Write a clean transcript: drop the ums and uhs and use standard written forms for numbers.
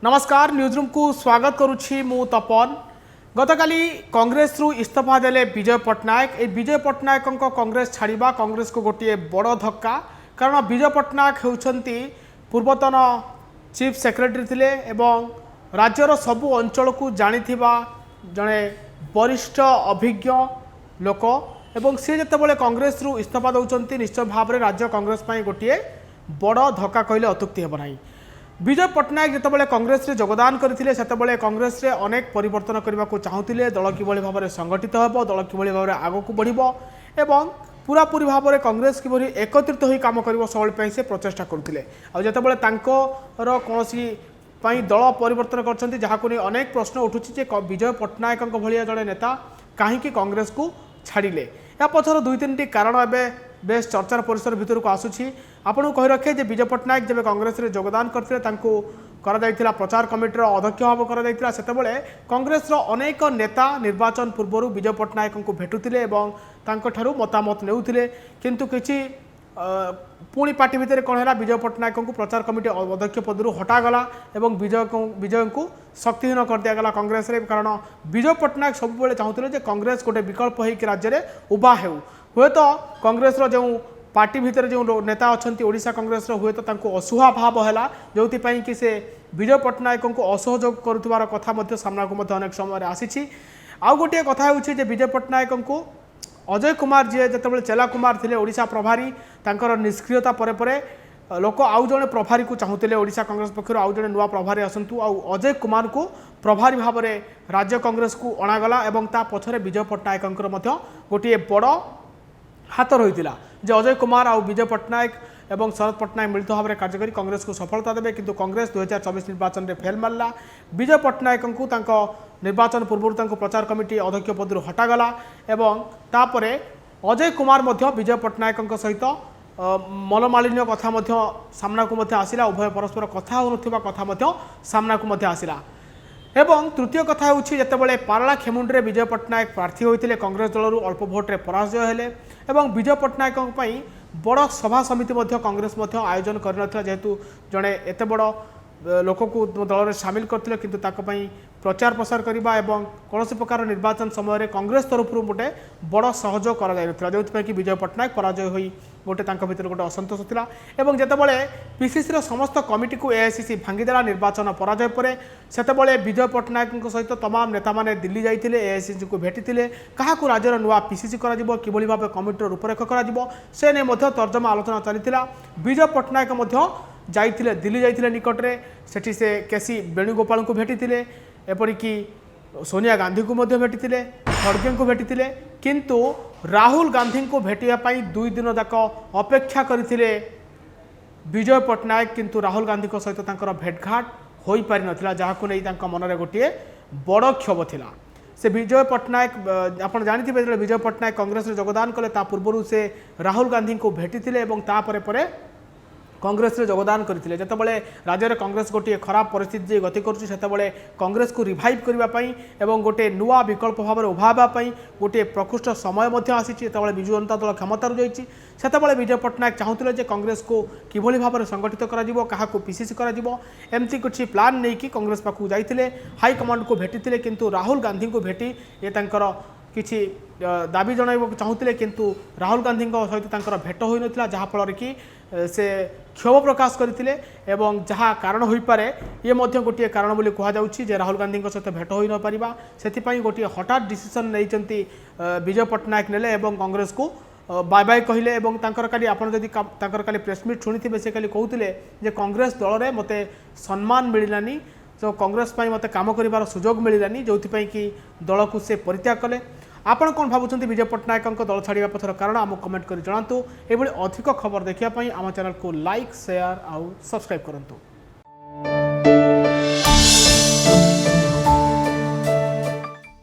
नमस्कार न्यूजरूम को स्वागत करुछि मु तपन। गतकाली कांग्रेस रु इस्तीफा देले विजय पट्टनायक। ए विजय पट्टनायक कांग्रेस छाड़िबा कांग्रेस को गोटे बड़ धक्का, कारण विजय पट्टनायक होउछंती पूर्वतन चीफ सेक्रेटरी थिले एवं राज्यर सबु अंचल को जानिथिबा जणे वरिष्ठ अभिज्ञ लोक एवं सी जेतेबेले कांग्रेस रु इस्तीफा दउछंती निश्चय भाव राज्य कांग्रेस पई गोटे बड़ धक्का कहले अत्युक्ति हेब नाही। विजय पट्टनायक जितेबाला कांग्रेस रे योगदान करथिले सेतेबाला कांग्रेस रे अनेक परिवर्तन करने को चाहूतिले। दल किभଳି भाव संगठित हेबो, दल किभଳି भाव आगो को बढ़िबो एवं पूरापूरी भाव में कांग्रेस किभଳି एकत्रित होई काम करिवो सबल पई से प्रचेष्टा करथिले। आ जेतेबाला तांकर कोनोसी पई दल परिवर्तन करछंती जाहाको नै अनेक प्रश्न उठुछि जे विजय पट्टनायक भलिया जड़े नेता काहेकि कांग्रेस को छाड़िले। या पछर दुई तीन कारण एवं बेस चर्चार परिसर भितर को आसुछि। आपन कहि रखे जे विजय पट्टनायक जब कांग्रेस रे योगदान करथिले तांको करा जायतिला प्रचार कमिटीर अध्यक्ष भाव करा जायतिला। सेतेबेले कांग्रेस रो अनेक नेता निर्वाचन पूर्व विजय पट्टनायक को भेटुथिले एवं तांको ठारू मतामत नेउथिले, किंतु किछि पुणी पार्टी भितर कौन है विजय पट्टनायक को प्रचार कमिटी अध्यक्ष पदरू हटागला एवं विजय को शक्तिहीन कर दिगला कांग्रेस रे। कारण विजय पट्टनायक सब बेले चाहूले जे कांग्रेस गोटे विकल्प होकर राज्य में उभा हो। हे तो कांग्रेस जो पार्टी भितर जो नेता अच्छा ओडिशा कांग्रेस हे तो असुहा भाव है जो कि से विजय पट्टनायक को असहयोग करुवार कथा सामना को अनेक समय आसी। आउ गोटे कथा होचे विजय पट्टनायक को अजय कुमार जी जिते चेला कुमार थे ओडिशा प्रभारी तांकर निष्क्रियता परे परे लोक आउ जड़े प्रभारी को चाहूले ओडिशा कांग्रेस पक्षर आउ जड़े नुआ प्रभारी आसतु अजय कुमार को प्रभारी भाव में राज्य कांग्रेस को अणागला एवं ता पछरे विजय पट्टनायक गोटे बड़ हाथ रही जे अजय कुमार आउ विजय पट्टनायक एवं शरद पट्टनायक मिलित भाव में कार्यकारी कांग्रेस को सफलता देवे, किंतु कांग्रेस 2024 निर्वाचन में फेल मारला। विजय पट्टनायक को निर्वाचन पूर्व प्रचार कमिटी अध्यक्ष पदरू हटागला एवं तापरे अजय कुमार विजय पट्टनायक सहित मनमालिन्य कथा सामना को आसिला। उभय परस्पर कथा होनुथिबा कथा सामना को आसिला। एवं तृतीय कथा होछि जेतेबेले पारला खेमुंडे विजय पट्टनायक प्रार्थी होइतिले कांग्रेस दलरू अल्प भोट्रे पराजय हेले एवं विजय पट्टनायक पई बड़ सभा समिति कांग्रेस आयोजन करनथिला, जेहेतु जड़े एत बड़ लोक को दल में सामिल करथिले, किंतु ताको पई प्रचार प्रसार करबा एवं कौन प्रकार निर्वाचन समय कांग्रेस तरफ गोटे बड़ सहयोग करा जाय नथिला, जो कि विजय पट्टनायक पराजय होई गोटे भर गोटे असंतोष था। एवं जितेबाला पीसीसी समस्त कमिटी को एआईसीसी भांगीदेला निर्वाचन पराजय पर सेतेबाला विजय पट्टनायक सहित तमाम नेता माने दिल्ली जाइथिले, एआईसीसी को भेटिथिले, काहाकू राज्यर नुआ पीसीसी करा जिवो किभଳି भाबे कमिटीर रूपरेख करा जिवो से ने मध्य तर्जमा आलोचना चलीथिला। विजय पट्टनायक जाइथिले दिल्ली जाइथिले निकटरे, सेठी से केसी वेणुगोपाल को भेटिथिले, एपरिकी सोनिया गांधी को भेटिथिले, खड़गे को भेटिथिले, किंतु राहुल गांधी को भेटिया दुई दिन जाक अपेक्षा करथिले विजय पट्टनायक, किंतु राहुल गांधी सहित तांकर भेटघाट हो पारि नथिला, जहाकू नै तांका मनरे गोटे बड़ क्षोभ थिला। से विजय पट्टनायक आपण जानिथिबे विजय पट्टनायक कांग्रेस रे योगदान कले ता पूर्व से राहुल गांधी को भेटिथिले एवं ता परे परे कांग्रेस रे योगदान करथिले। जेतेबेले राज्य में कांग्रेस गोटे खराब परिस्थिति गति करुछि सेतेबेले कांग्रेस को रिवाइव करबा पई एवं गोटे नुआ विकल्प भाव में उभाबा पई गोटे प्रकृष्ट समय मध्य आसीछि। जेतेबेले विजु जनता दल क्षमतार जाइछि सेतेबेले विजय पट्टनायक चाहूतिले जे कांग्रेस को किभଳି भाव में संगठित करा जिवो, काहाकू पीसीसी करा जिवो, एमती कुछ प्लान नहीं कि कांग्रेस पाखु जाइथिले, हाई कमांड को भेटिथिले, किंतु राहुल गांधी को भेटी ये तांकर किछि दाबी जणाइबो चाहूतिले, किंतु राहुल गांधी सहित तांकर भेट होई नथिला, जहा फल कि से क्षोभ प्रकाश करथिले एवं जहाँ कारण हो पारे ये गोटे कारण बोली कह जाउछि जे राहुल गांधी सहित भेट हो न पारिबा, सेथिपई गोटे हठात डिसीजन नैचंती विजय पट्टनायक नेले एवं कांग्रेस को बाय बाय कहले। एवं तांकर काली आपण जदि तांकर काली प्रेस मीट शुणिथिबे से काली कहउतिले जे कांग्रेस दल रे मते सम्मान मिलिलानी, तो कांग्रेस पई मते काम करिवार सुजोग मिलिलानी, जोथिपई कि दल को से परित्याग कले। आपण कौन भावुंट विजय पट्टनायक दल छाड़ा पथर कारण आम कमेंट कर जनातु। एभली अधिक खबर देखिया आम चैनल को लाइक शेयर आउ सब्सक्राइब करंतु।